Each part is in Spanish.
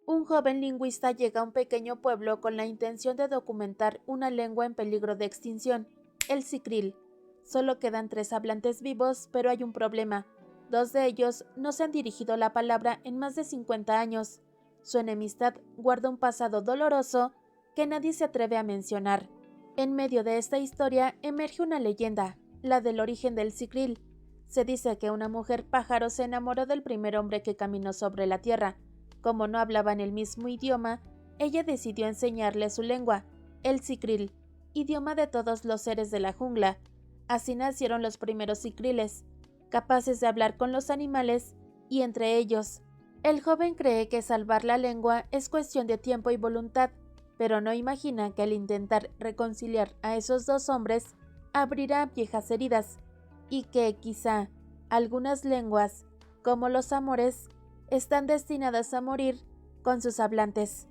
Un joven lingüista llega a un pequeño pueblo con la intención de documentar una lengua en peligro de extinción, el sicril. Solo quedan 3 hablantes vivos, pero hay un problema. 2 de ellos no se han dirigido la palabra en más de 50 años. Su enemistad guarda un pasado doloroso que nadie se atreve a mencionar. En medio de esta historia emerge una leyenda, la del origen del sicril. Se dice que una mujer pájaro se enamoró del primer hombre que caminó sobre la tierra. Como no hablaban el mismo idioma, ella decidió enseñarle su lengua, el sicril, idioma de todos los seres de la jungla. Así nacieron los primeros sicriles, capaces de hablar con los animales y entre ellos. El joven cree que salvar la lengua es cuestión de tiempo y voluntad, pero no imagina que al intentar reconciliar a esos 2 hombres abrirá viejas heridas y que quizá algunas lenguas, como los amores, están destinadas a morir con sus hablantes.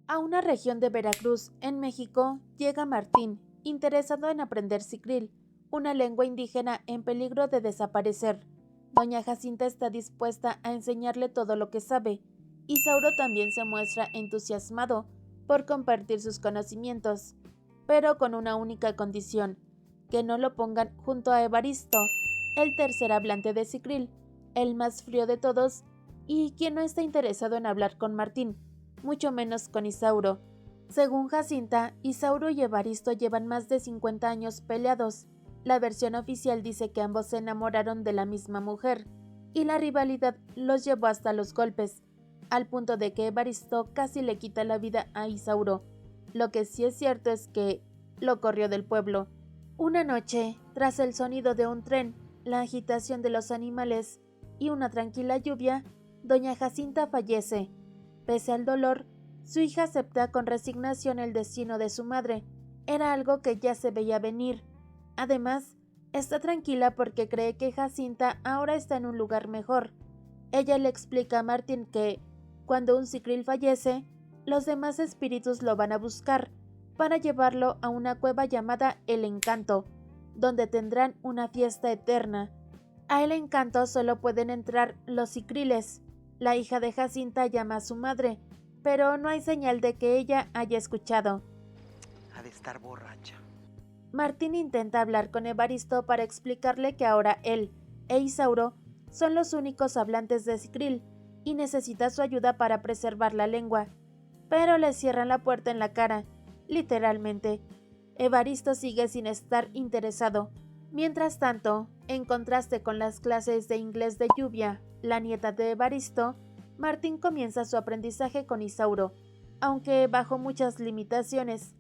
A una región de Veracruz, en México, llega Martín, interesado en aprender sicril, una lengua indígena en peligro de desaparecer. Doña Jacinta está dispuesta a enseñarle todo lo que sabe. Isauro también se muestra entusiasmado por compartir sus conocimientos, pero con una única condición, que no lo pongan junto a Evaristo, el tercer hablante de sicril, el más frío de todos y quien no está interesado en hablar con Martín, mucho menos con Isauro. Según Jacinta, Isauro y Evaristo llevan más de 50 años peleados. La versión oficial dice que ambos se enamoraron de la misma mujer, y la rivalidad los llevó hasta los golpes, al punto de que Evaristo casi le quita la vida a Isauro. Lo que sí es cierto es que lo corrió del pueblo. Una noche, tras el sonido de un tren, la agitación de los animales y una tranquila lluvia, doña Jacinta fallece. Pese al dolor, su hija acepta con resignación el destino de su madre. Era algo que ya se veía venir. Además, está tranquila porque cree que Jacinta ahora está en un lugar mejor. Ella le explica a Martín que, cuando un sicril fallece, los demás espíritus lo van a buscar para llevarlo a una cueva llamada El Encanto, donde tendrán una fiesta eterna. A El Encanto solo pueden entrar los sicriles. La hija de Jacinta llama a su madre, pero no hay señal de que ella haya escuchado. Ha de estar borracha. Martín intenta hablar con Evaristo para explicarle que ahora él e Isauro son los únicos hablantes de sicril y necesita su ayuda para preservar la lengua, pero le cierran la puerta en la cara, literalmente. Evaristo sigue sin estar interesado. Mientras tanto, en contraste con las clases de inglés de Lluvia, la nieta de Evaristo, Martín comienza su aprendizaje con Isauro, aunque bajo muchas limitaciones.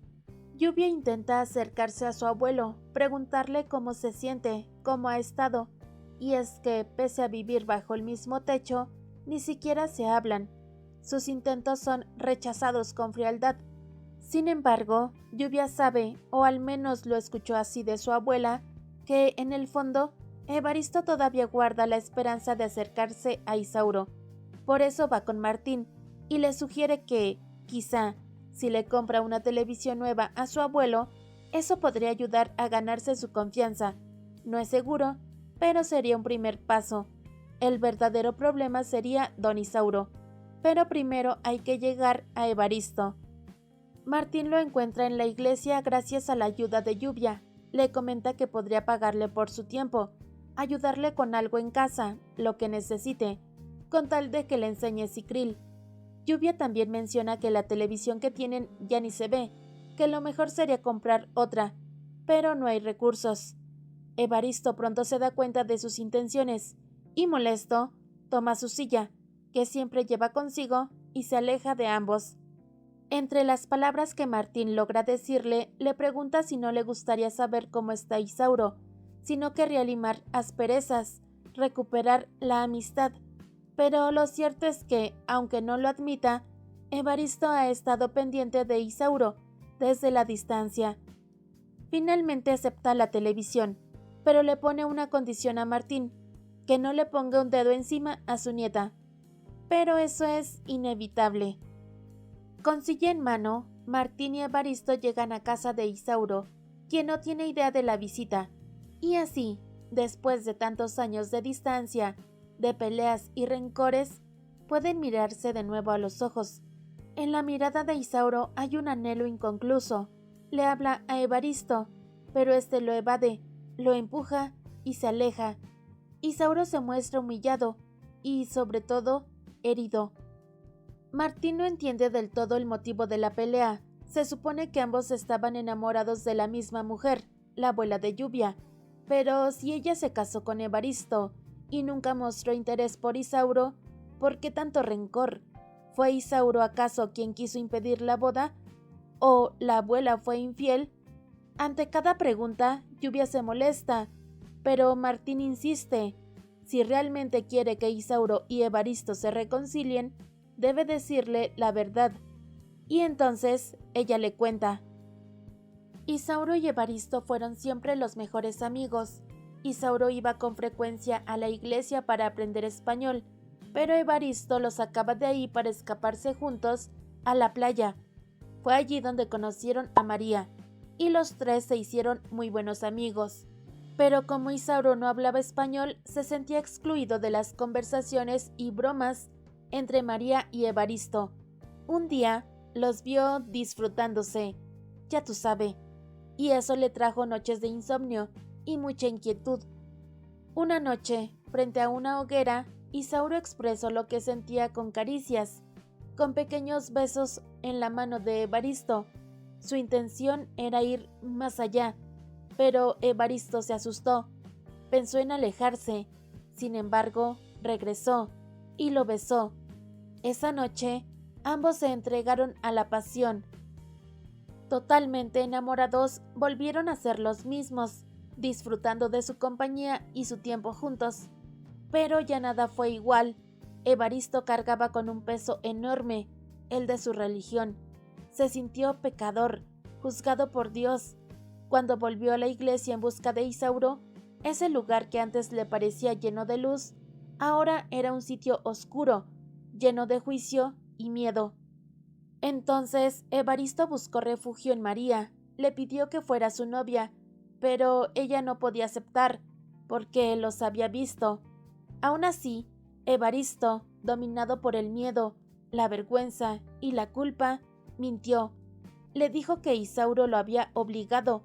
Lluvia intenta acercarse a su abuelo, preguntarle cómo se siente, cómo ha estado, y es que, pese a vivir bajo el mismo techo, ni siquiera se hablan. Sus intentos son rechazados con frialdad. Sin embargo, Lluvia sabe, o al menos lo escuchó así de su abuela, que en el fondo, Evaristo todavía guarda la esperanza de acercarse a Isauro. Por eso va con Martín, y le sugiere que, quizá, si le compra una televisión nueva a su abuelo, eso podría ayudar a ganarse su confianza. No es seguro, pero sería un primer paso. El verdadero problema sería Don Isauro, pero primero hay que llegar a Evaristo. Martín lo encuentra en la iglesia gracias a la ayuda de Lluvia. Le comenta que podría pagarle por su tiempo, ayudarle con algo en casa, lo que necesite, con tal de que le enseñe sicril. Lluvia también menciona que la televisión que tienen ya ni se ve, que lo mejor sería comprar otra, pero no hay recursos. Evaristo pronto se da cuenta de sus intenciones y, molesto, toma su silla, que siempre lleva consigo, y se aleja de ambos. Entre las palabras que Martín logra decirle, le pregunta si no le gustaría saber cómo está Isauro, si no querría limar asperezas, recuperar la amistad. Pero lo cierto es que, aunque no lo admita, Evaristo ha estado pendiente de Isauro desde la distancia. Finalmente acepta la televisión, pero le pone una condición a Martín, que no le ponga un dedo encima a su nieta. Pero eso es inevitable. Con silla en mano, Martín y Evaristo llegan a casa de Isauro. quien no tiene idea de la visita. Y así, después de tantos años de distancia, de peleas y rencores, pueden mirarse de nuevo a los ojos. En la mirada de Isauro hay un anhelo inconcluso. Le habla a Evaristo, pero este lo evade, lo empuja y se aleja. Isauro se muestra humillado y, sobre todo, herido. Martín no entiende del todo el motivo de la pelea. Se supone que ambos estaban enamorados de la misma mujer, la abuela de Lluvia, pero si ella se casó con Evaristo y nunca mostró interés por Isauro, ¿por qué tanto rencor? ¿Fue Isauro acaso quien quiso impedir la boda? ¿O la abuela fue infiel? Ante cada pregunta, Lluvia se molesta, pero Martín insiste. Si realmente quiere que Isauro y Evaristo se reconcilien, debe decirle la verdad. Y entonces ella le cuenta. Isauro y Evaristo fueron siempre los mejores amigos. Isauro iba con frecuencia a la iglesia para aprender español, pero Evaristo los sacaba de ahí para escaparse juntos a la playa. Fue allí donde conocieron a María, y los tres se hicieron muy buenos amigos. Pero como Isauro no hablaba español, se sentía excluido de las conversaciones y bromas entre María y Evaristo. Un día los vio disfrutándose, ya tú sabes, y eso le trajo noches de insomnio y mucha inquietud. Una noche, frente a una hoguera, Isauro expresó lo que sentía con caricias, con pequeños besos en la mano de Evaristo. Su intención era ir más allá, pero Evaristo se asustó, pensó en alejarse. Sin embargo, regresó y lo besó. Esa noche, ambos se entregaron a la pasión. Totalmente enamorados, volvieron a ser los mismos, disfrutando de su compañía y su tiempo juntos. Pero ya nada fue igual. Evaristo cargaba con un peso enorme, el de su religión. Se sintió pecador, juzgado por Dios. Cuando volvió a la iglesia en busca de Isauro, ese lugar que antes le parecía lleno de luz, ahora era un sitio oscuro, lleno de juicio y miedo. Entonces Evaristo buscó refugio en María, le pidió que fuera su novia, pero ella no podía aceptar, porque los había visto. Aún así, Evaristo, dominado por el miedo, la vergüenza y la culpa, mintió. Le dijo que Isauro lo había obligado,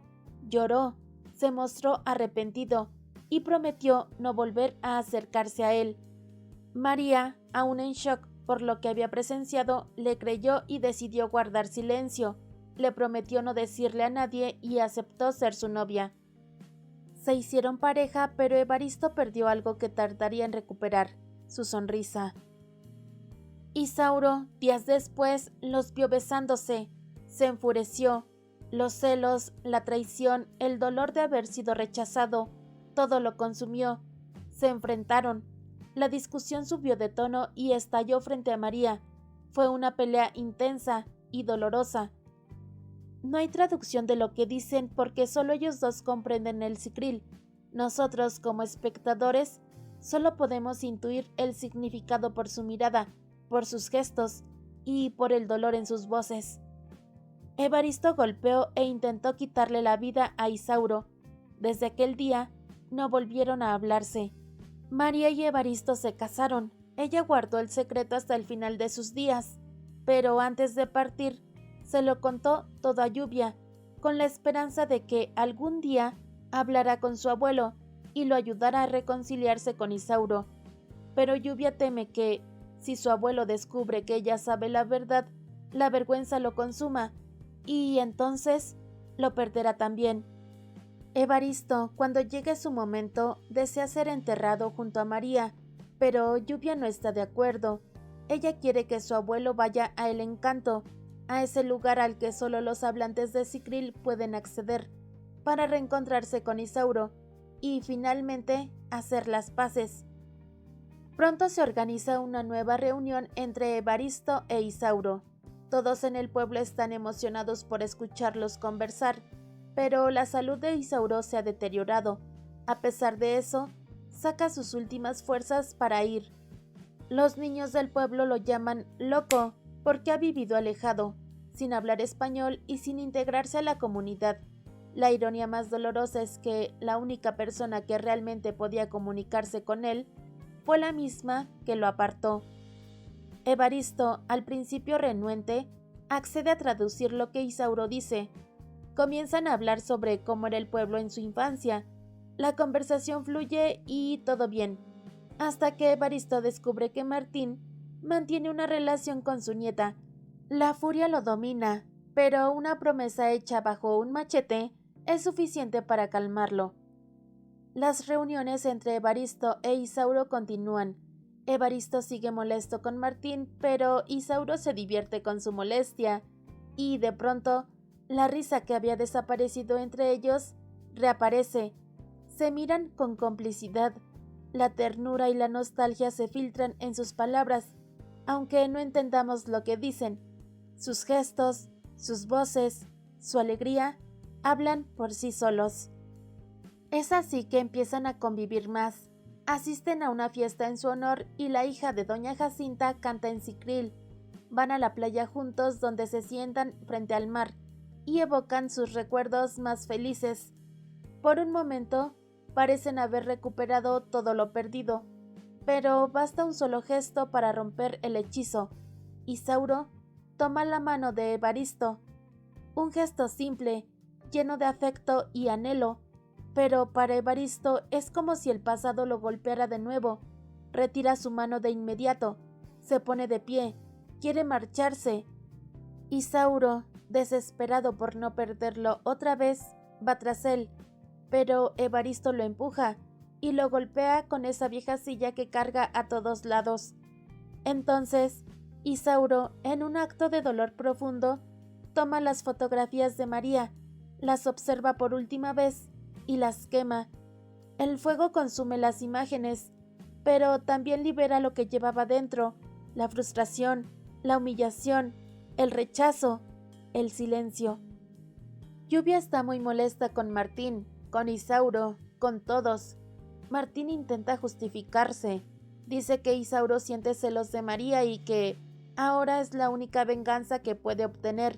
lloró, se mostró arrepentido y prometió no volver a acercarse a él. María, aún en shock por lo que había presenciado, le creyó y decidió guardar silencio. Le prometió no decirle a nadie y aceptó ser su novia. Se hicieron pareja, pero Evaristo perdió algo que tardaría en recuperar, su sonrisa. Isauro, días después, los vio besándose. Se enfureció. Los celos, la traición, el dolor de haber sido rechazado, todo lo consumió. Se enfrentaron. La discusión subió de tono y estalló frente a María. Fue una pelea intensa y dolorosa. No hay traducción de lo que dicen porque solo ellos dos comprenden el sicril. Nosotros, como espectadores, solo podemos intuir el significado por su mirada, por sus gestos y por el dolor en sus voces. Evaristo golpeó e intentó quitarle la vida a Isauro. Desde aquel día, no volvieron a hablarse. María y Evaristo se casaron. Ella guardó el secreto hasta el final de sus días, pero antes de partir, se lo contó todo a Lluvia, con la esperanza de que algún día hablará con su abuelo y lo ayudará a reconciliarse con Isauro. Pero Lluvia teme que, si su abuelo descubre que ella sabe la verdad, la vergüenza lo consuma, y entonces lo perderá también. Evaristo, cuando llegue su momento, desea ser enterrado junto a María, pero Lluvia no está de acuerdo. Ella quiere que su abuelo vaya a El Encanto, a ese lugar al que solo los hablantes de sicril pueden acceder, para reencontrarse con Isauro y finalmente hacer las paces. Pronto se organiza una nueva reunión entre Evaristo e Isauro. Todos en el pueblo están emocionados por escucharlos conversar, pero la salud de Isauro se ha deteriorado. A pesar de eso, saca sus últimas fuerzas para ir. Los niños del pueblo lo llaman loco porque ha vivido alejado, sin hablar español y sin integrarse a la comunidad. La ironía más dolorosa es que la única persona que realmente podía comunicarse con él fue la misma que lo apartó. Evaristo, al principio renuente, accede a traducir lo que Isauro dice. Comienzan a hablar sobre cómo era el pueblo en su infancia. La conversación fluye y todo bien, hasta que Evaristo descubre que Martín mantiene una relación con su nieta. La furia lo domina, pero una promesa hecha bajo un machete es suficiente para calmarlo. Las reuniones entre Evaristo e Isauro continúan. Evaristo sigue molesto con Martín, pero Isauro se divierte con su molestia, y de pronto, la risa que había desaparecido entre ellos reaparece. Se miran con complicidad. La ternura y la nostalgia se filtran en sus palabras, aunque no entendamos lo que dicen. Sus gestos, sus voces, su alegría, hablan por sí solos. Es así que empiezan a convivir más. Asisten a una fiesta en su honor y la hija de doña Jacinta canta en Sicril. Van a la playa juntos donde se sientan frente al mar y evocan sus recuerdos más felices. Por un momento, parecen haber recuperado todo lo perdido, pero basta un solo gesto para romper el hechizo. Isauro toma la mano de Evaristo. Un gesto simple, lleno de afecto y anhelo, pero para Evaristo es como si el pasado lo golpeara de nuevo. Retira su mano de inmediato, se pone de pie, quiere marcharse. Isauro, desesperado por no perderlo otra vez, va tras él, pero Evaristo lo empuja y lo golpea con esa vieja silla que carga a todos lados. Entonces, Isauro, en un acto de dolor profundo, toma las fotografías de María, las observa por última vez y las quema. El fuego consume las imágenes, pero también libera lo que llevaba dentro: la frustración, la humillación, el rechazo, el silencio. Lluvia está muy molesta con Martín, con Isauro, con todos. Martín intenta justificarse. Dice que Isauro siente celos de María y que ahora es la única venganza que puede obtener.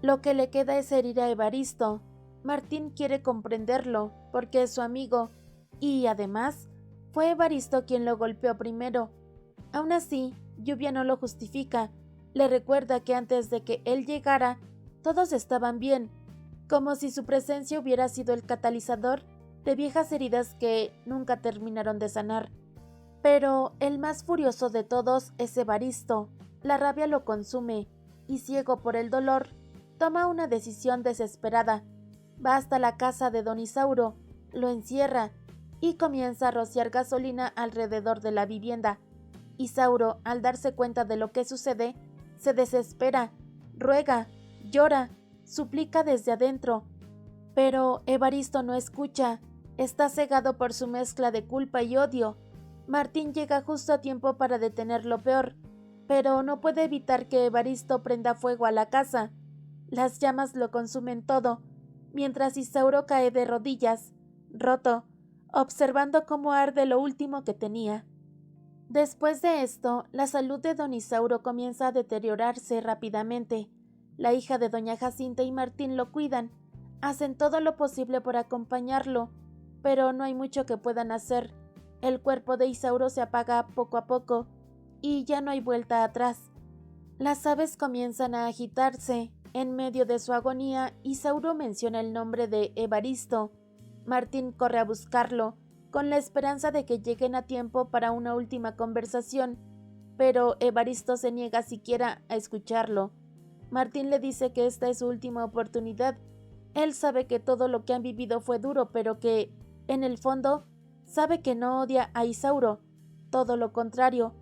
Lo que le queda es herir a Evaristo. Martín quiere comprenderlo, porque es su amigo, y además, fue Evaristo quien lo golpeó primero. Aún así, Lluvia no lo justifica. Le recuerda que antes de que él llegara, todos estaban bien, como si su presencia hubiera sido el catalizador de viejas heridas que nunca terminaron de sanar. Pero el más furioso de todos es Evaristo. La rabia lo consume, y ciego por el dolor, toma una decisión desesperada. Va hasta la casa de don Isauro, lo encierra y comienza a rociar gasolina alrededor de la vivienda. Isauro, al darse cuenta de lo que sucede, se desespera, ruega, llora, suplica desde adentro. Pero Evaristo no escucha, está cegado por su mezcla de culpa y odio. Martín llega justo a tiempo para detener lo peor, pero no puede evitar que Evaristo prenda fuego a la casa. Las llamas lo consumen todo, mientras Isauro cae de rodillas, roto, observando cómo arde lo último que tenía. Después de esto, la salud de don Isauro comienza a deteriorarse rápidamente. La hija de doña Jacinta y Martín lo cuidan, hacen todo lo posible por acompañarlo, pero no hay mucho que puedan hacer. El cuerpo de Isauro se apaga poco a poco, y ya no hay vuelta atrás. Las aves comienzan a agitarse. En medio de su agonía, Isauro menciona el nombre de Evaristo. Martín corre a buscarlo, con la esperanza de que lleguen a tiempo para una última conversación, pero Evaristo se niega siquiera a escucharlo. Martín le dice que esta es su última oportunidad. Él sabe que todo lo que han vivido fue duro, pero que, en el fondo, sabe que no odia a Isauro. Todo lo contrario.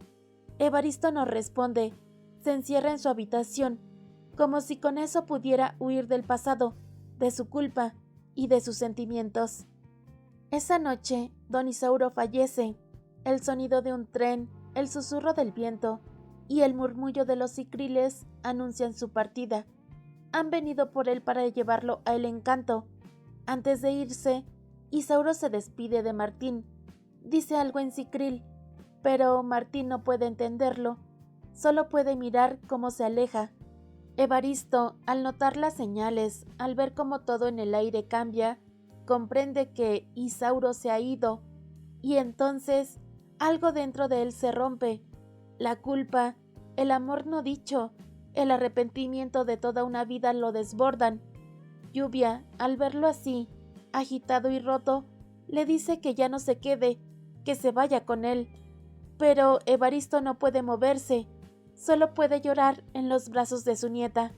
Evaristo no responde. Se encierra en su habitación, como si con eso pudiera huir del pasado, de su culpa y de sus sentimientos. Esa noche, don Isauro fallece. El sonido de un tren, el susurro del viento y el murmullo de los cicriles anuncian su partida. Han venido por él para llevarlo a El Encanto. Antes de irse, Isauro se despide de Martín. Dice algo en cicril, pero Martín no puede entenderlo. Solo puede mirar cómo se aleja. Evaristo, al notar las señales, al ver cómo todo en el aire cambia, comprende que Isauro se ha ido, y entonces algo dentro de él se rompe. La culpa, el amor no dicho, el arrepentimiento de toda una vida lo desbordan. Lluvia, al verlo así, agitado y roto, le dice que ya no se quede, que se vaya con él. Pero Evaristo no puede moverse, solo puede llorar en los brazos de su nieta.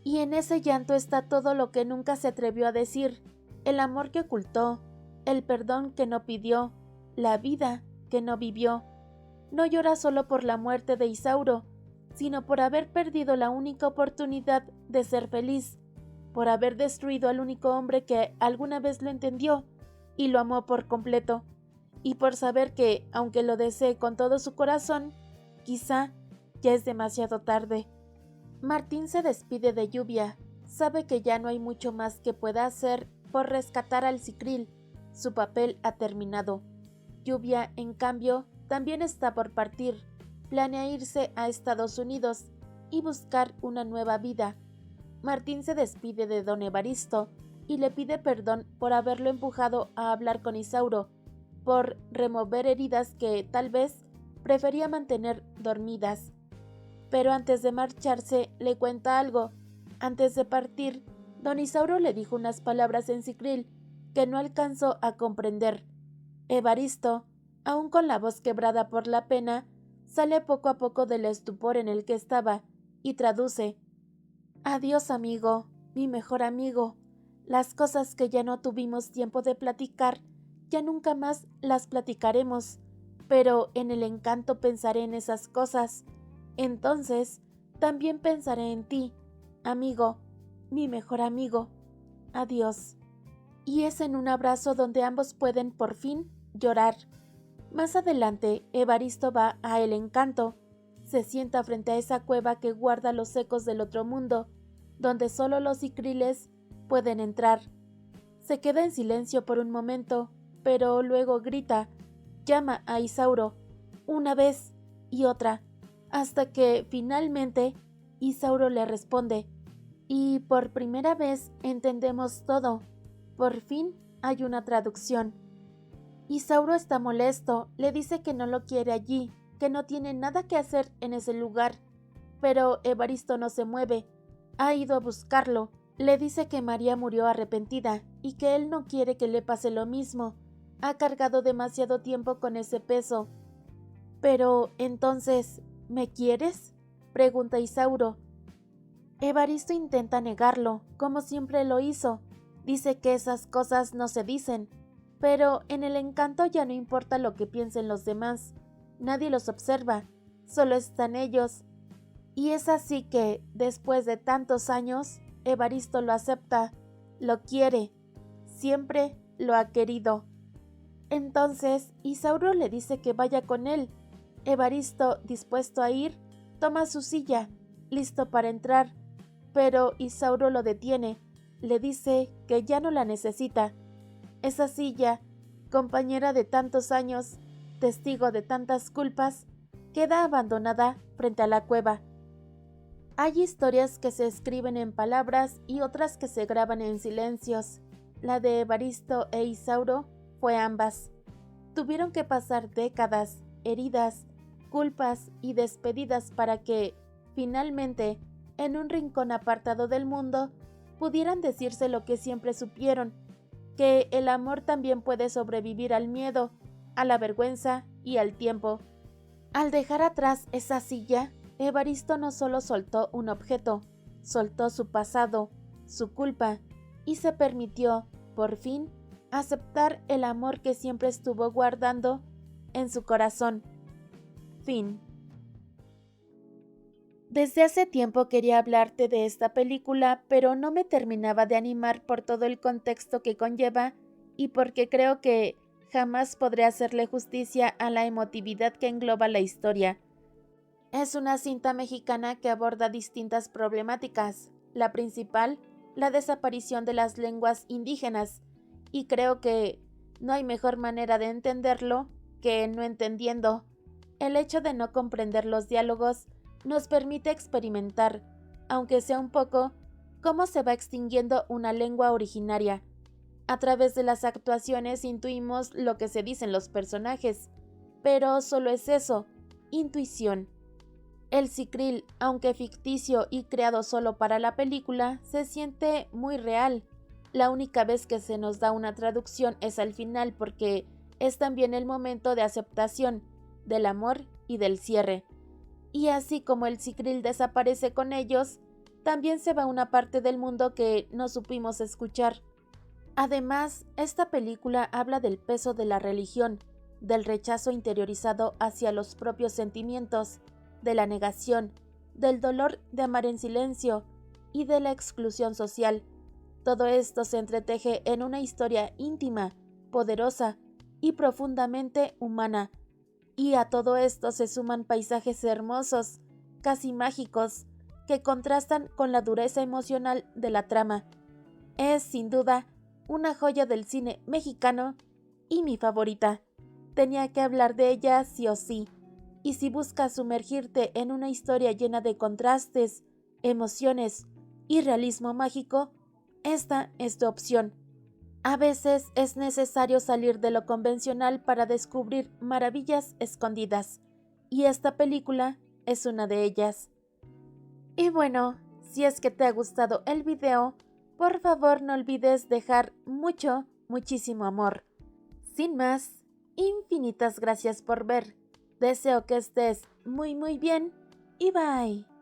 Y en ese llanto está todo lo que nunca se atrevió a decir, el amor que ocultó, el perdón que no pidió, la vida que no vivió. No llora solo por la muerte de Isauro, sino por haber perdido la única oportunidad de ser feliz, por haber destruido al único hombre que alguna vez lo entendió y lo amó por completo, y por saber que, aunque lo desee con todo su corazón, quizá ya es demasiado tarde. Martín se despide de Lluvia, sabe que ya no hay mucho más que pueda hacer por rescatar al Cicril, su papel ha terminado. Lluvia, en cambio, también está por partir, planea irse a Estados Unidos y buscar una nueva vida. Martín se despide de don Evaristo y le pide perdón por haberlo empujado a hablar con Isauro, por remover heridas que, tal vez, prefería mantener dormidas. Pero antes de marcharse, le cuenta algo. Antes de partir, don Isauro le dijo unas palabras en Cicril que no alcanzó a comprender. Evaristo, aún con la voz quebrada por la pena, sale poco a poco del estupor en el que estaba y traduce: «Adiós, amigo, mi mejor amigo. Las cosas que ya no tuvimos tiempo de platicar, ya nunca más las platicaremos, pero en el encanto pensaré en esas cosas. Entonces, también pensaré en ti, amigo, mi mejor amigo. Adiós». Y es en un abrazo donde ambos pueden, por fin, llorar. Más adelante, Evaristo va a El Encanto. Se sienta frente a esa cueva que guarda los ecos del otro mundo, donde solo los cicriles pueden entrar. Se queda en silencio por un momento, pero luego grita, llama a Isauro, una vez y otra, hasta que finalmente Isauro le responde, y por primera vez entendemos todo. Por fin hay una traducción. Isauro está molesto, le dice que no lo quiere allí, que no tiene nada que hacer en ese lugar. Pero Evaristo no se mueve, ha ido a buscarlo, le dice que María murió arrepentida y que él no quiere que le pase lo mismo. Ha cargado demasiado tiempo con ese peso. Pero, entonces, ¿me quieres?, pregunta Isauro. Evaristo intenta negarlo, como siempre lo hizo. Dice que esas cosas no se dicen, pero en El Encanto ya no importa lo que piensen los demás. Nadie los observa, solo están ellos. Y es así que, después de tantos años, Evaristo lo acepta, lo quiere, siempre lo ha querido. Entonces, Isauro le dice que vaya con él. Evaristo, dispuesto a ir, toma su silla, listo para entrar, pero Isauro lo detiene, le dice que ya no la necesita. Esa silla, compañera de tantos años, testigo de tantas culpas, queda abandonada frente a la cueva. Hay historias que se escriben en palabras y otras que se graban en silencios. La de Evaristo e Isauro fue ambas. Tuvieron que pasar décadas, heridas, culpas y despedidas para que, finalmente, en un rincón apartado del mundo, pudieran decirse lo que siempre supieron, que el amor también puede sobrevivir al miedo, a la vergüenza y al tiempo. Al dejar atrás esa silla, Evaristo no solo soltó un objeto, soltó su pasado, su culpa, y se permitió, por fin, aceptar el amor que siempre estuvo guardando en su corazón. Fin. Desde hace tiempo quería hablarte de esta película, pero no me terminaba de animar por todo el contexto que conlleva y porque creo que jamás podré hacerle justicia a la emotividad que engloba la historia. Es una cinta mexicana que aborda distintas problemáticas, la principal, la desaparición de las lenguas indígenas, y creo que no hay mejor manera de entenderlo que no entendiendo. El hecho de no comprender los diálogos nos permite experimentar, aunque sea un poco, cómo se va extinguiendo una lengua originaria. A través de las actuaciones intuimos lo que se dicen los personajes, pero solo es eso, intuición. El Sicril, aunque ficticio y creado solo para la película, se siente muy real. La única vez que se nos da una traducción es al final porque es también el momento de aceptación, del amor y del cierre. Y así como el Sicril desaparece con ellos, también se va una parte del mundo que no supimos escuchar. Además, esta película habla del peso de la religión, del rechazo interiorizado hacia los propios sentimientos, de la negación, del dolor de amar en silencio y de la exclusión social. Todo esto se entreteje en una historia íntima, poderosa y profundamente humana. Y a todo esto se suman paisajes hermosos, casi mágicos, que contrastan con la dureza emocional de la trama. Es, sin duda, una joya del cine mexicano y mi favorita. Tenía que hablar de ella sí o sí. Y si buscas sumergirte en una historia llena de contrastes, emociones y realismo mágico, esta es tu opción. A veces es necesario salir de lo convencional para descubrir maravillas escondidas, y esta película es una de ellas. Y bueno, si es que te ha gustado el video, por favor no olvides dejar muchísimo amor. Sin más, infinitas gracias por ver. Deseo que estés muy bien y bye.